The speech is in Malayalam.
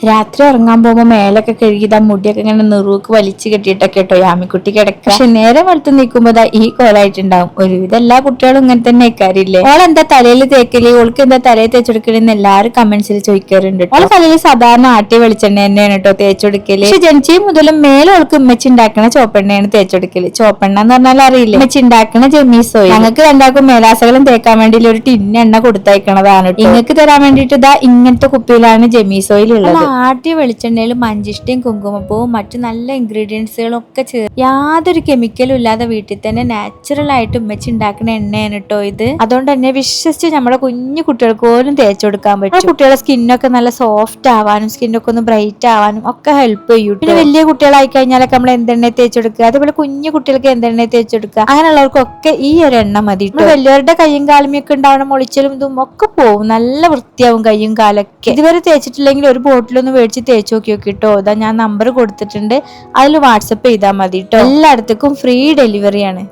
രാത്രി ഉറങ്ങാൻ പോകുമ്പോ മേലൊക്കെ കഴുകിതാ മുടിയൊക്കെ ഇങ്ങനെ നെറുക്ക് വലിച്ചു കെട്ടിയിട്ടൊക്കെ കേട്ടോ യാമിക്കുട്ടി കിടക്കുക. പക്ഷെ നേരെ വെളുത്ത് നിൽക്കുമ്പോ ഈ കോലായിട്ടുണ്ടാവും. ഒരുവിധം എല്ലാ കുട്ടികളും ഇങ്ങനെ തന്നെ ആക്കാറില്ലേ. ഓളെന്താ തലയിൽ തേക്കല്, ഓൾക്ക് എന്താ തലയിൽ തേച്ചെടുക്കലെന്ന് എല്ലാവരും കമന്റ്സിൽ ചോദിക്കാറുണ്ട്. ഓളെ തലയിൽ സാധാരണ ആട്ടിയ വെളിച്ചെണ്ണ തന്നെയാണ് കേട്ടോ തേച്ചെടുക്കല്. പക്ഷെ ജനിച്ചേ മുതലും മേലെ ഓൾക്ക് ഉമ്മച്ചി ഉണ്ടാക്കണ ചോപ്പെണ്ണയാണ് തേച്ചെടുക്കല്. ചോപ്പെണ്ണ എന്ന് പറഞ്ഞാൽ അറിയില്ല, ഉമ്മച്ചി ഉണ്ടാക്കണ ജെമീസ് ഓയിൽ. ഞങ്ങൾക്ക് രണ്ടാൾക്കും മേലാസകളും തേക്കാൻ വേണ്ടി ഒരു ടിന്ന് എണ്ണ കൊടുത്തയക്കണതാണ്. ഇങ്ങക്ക് തരാൻ വേണ്ടിട്ട് ഇതാ ഇങ്ങനത്തെ കുപ്പിയിലാണ് ജെമീസ് ഓയിൽ ഉള്ളത്. ആട്ടിയ വെളിച്ചെണ്ണയിൽ മഞ്ചിഷ്ടയും കുങ്കുമപ്പൂവും മറ്റു നല്ല ഇൻഗ്രീഡിയൻസുകളും ഒക്കെ ചേർത്ത് യാതൊരു കെമിക്കലും ഇല്ലാതെ വീട്ടിൽ തന്നെ നാച്ചുറൽ ആയിട്ട് ഉമ്മച്ചി ഉണ്ടാക്കുന്ന എണ്ണയാണ് കേട്ടോ ഇത്. അതുകൊണ്ട് തന്നെ വിശ്വസിച്ച് നമ്മുടെ കുഞ്ഞു കുട്ടികൾക്ക് പോലും തേച്ചു കൊടുക്കാൻ പറ്റും. കുട്ടികളുടെ സ്കിന്നൊക്കെ നല്ല സോഫ്റ്റ് ആവാനും സ്കിന്നൊക്കെ ഒന്ന് ബ്രൈറ്റ് ആവാനും ഒക്കെ ഹെൽപ്പ് ചെയ്യും. പിന്നെ വലിയ കുട്ടികളായി കഴിഞ്ഞാലൊക്കെ നമ്മൾ എന്തെണ്ണ തേച്ചെടുക്കുക, അതുപോലെ കുഞ്ഞു കുട്ടികൾക്ക് എന്തെണ്ണ തേച്ചെടുക്കുക, അങ്ങനെയുള്ളവർക്കൊക്കെ ഈ ഒരു എണ്ണ മതി. വലിയവരുടെ കയ്യും കാലുമൊക്കെ ഉണ്ടാവണ മൊളിച്ചലും ഇതും ഒക്കെ പോവും, നല്ല വൃത്തിയാവും കയ്യും കാലൊക്കെ. ഇതുവരെ തേച്ചിട്ടില്ലെങ്കിൽ ഒരു ബോട്ടിലൊന്ന് മേടിച്ച് തേച്ച് നോക്കി കേട്ടോ. ഇതാ ഞാൻ നമ്പർ കൊടുത്തിട്ടുണ്ട്, അതിൽ വാട്സപ്പ് ചെയ്താൽ മതി കേട്ടോ. എല്ലായിടത്തേക്കും ഫ്രീ ഡെലിവറിയാണ്.